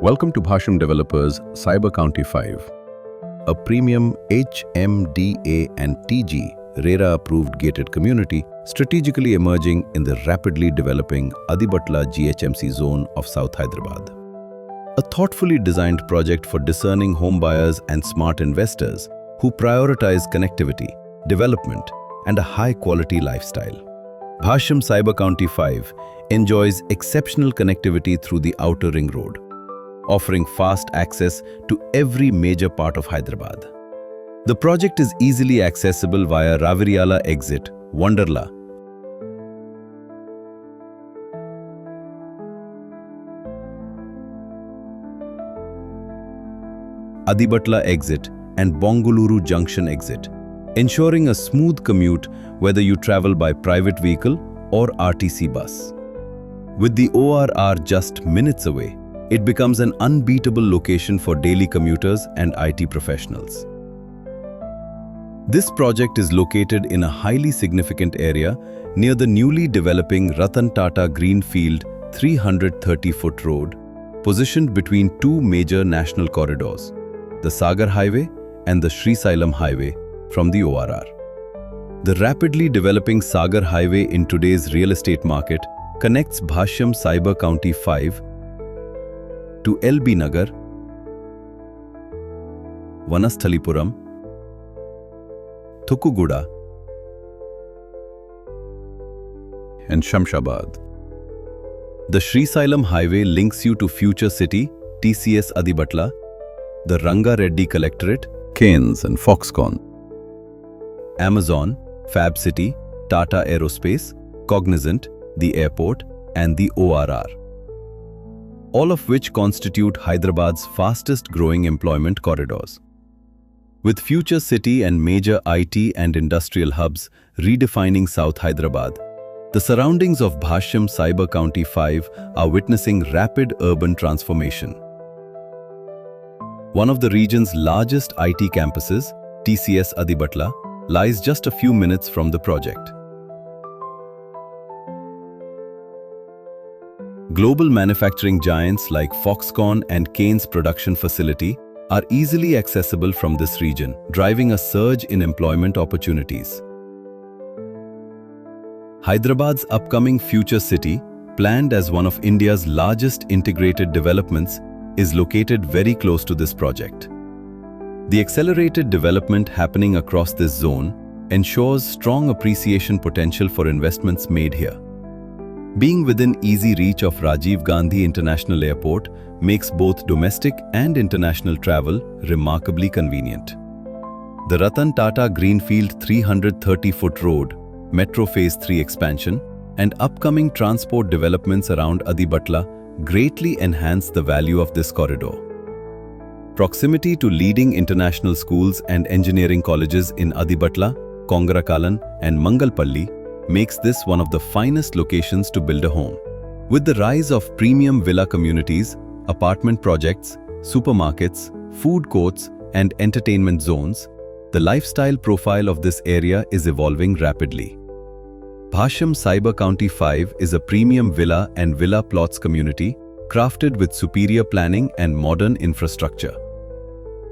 Welcome to Bhasham Developers Cyber County 5, a premium HMDA and TG RERA approved gated community strategically emerging in the rapidly developing Adibatla GHMC zone of South Hyderabad. A thoughtfully designed project for discerning homebuyers and smart investors who prioritize connectivity, development, and a high-quality lifestyle. Bhasham Cyber County 5 enjoys exceptional connectivity through the outer ring road, offering fast access to every major part of Hyderabad. The project is easily accessible via Raviriyala exit, Wonderla, Adibatla exit, and Bongoluru Junction exit, ensuring a smooth commute whether you travel by private vehicle or RTC bus. With the ORR just minutes away, it becomes an unbeatable location for daily commuters and IT professionals. This project is located in a highly significant area near the newly developing Ratan Tata Greenfield 330-foot road, positioned between two major national corridors, the Sagar Highway and the Srisailam Highway from the ORR. The rapidly developing Sagar Highway in today's real estate market connects Bhasham Cyber County 5 to LB Nagar, Vanasthalipuram, Thukuguda, and Shamshabad. The Srisailam Highway links you to Future City, TCS Adibatla, the Ranga Reddy Collectorate, Cairns and Foxconn, Amazon, Fab City, Tata Aerospace, Cognizant, the airport, and the ORR, all of which constitute Hyderabad's fastest growing employment corridors. With Future City and major IT and industrial hubs redefining South Hyderabad, the surroundings of Bhasham Cyber County 5 are witnessing rapid urban transformation. One of the region's largest IT campuses, TCS Adibatla, lies just a few minutes from the project. Global manufacturing giants like Foxconn and Cairns production facility are easily accessible from this region, driving a surge in employment opportunities. Hyderabad's upcoming Future City, planned as one of India's largest integrated developments, is located very close to this project. The accelerated development happening across this zone ensures strong appreciation potential for investments made here. Being within easy reach of Rajiv Gandhi International Airport makes both domestic and international travel remarkably convenient. The Ratan Tata Greenfield 330-foot road, Metro Phase 3 expansion, and upcoming transport developments around Adibatla greatly enhance the value of this corridor. Proximity to leading international schools and engineering colleges in Adibatla, Kongarakalan, and Mangalpalli makes this one of the finest locations to build a home. With the rise of premium villa communities, apartment projects, supermarkets, food courts, and entertainment zones, the lifestyle profile of this area is evolving rapidly. Bhasham Cyber County 5 is a premium villa and villa plots community crafted with superior planning and modern infrastructure.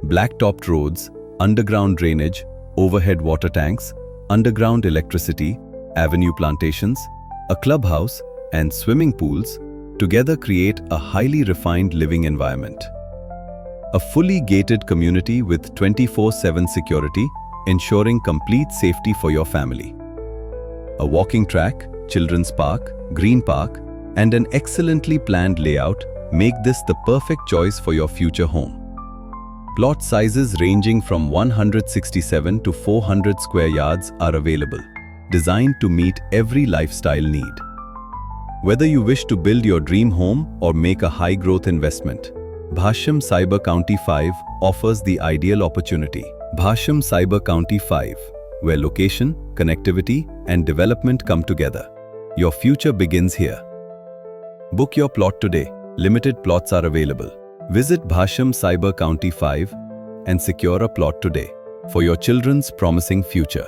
Black-topped roads, underground drainage, overhead water tanks, underground electricity, avenue plantations, a clubhouse, and swimming pools together create a highly refined living environment. A fully gated community with 24/7 security, ensuring complete safety for your family. A walking track, children's park, green park, and an excellently planned layout make this the perfect choice for your future home. Plot sizes ranging from 167 to 400 square yards are available, designed to meet every lifestyle need. Whether you wish to build your dream home or make a high-growth investment, Bhasham Cyber County 5 offers the ideal opportunity. Bhasham Cyber County 5, where location, connectivity, and development come together. Your future begins here. Book your plot today. Limited plots are available. Visit Bhasham Cyber County 5 and secure a plot today for your children's promising future.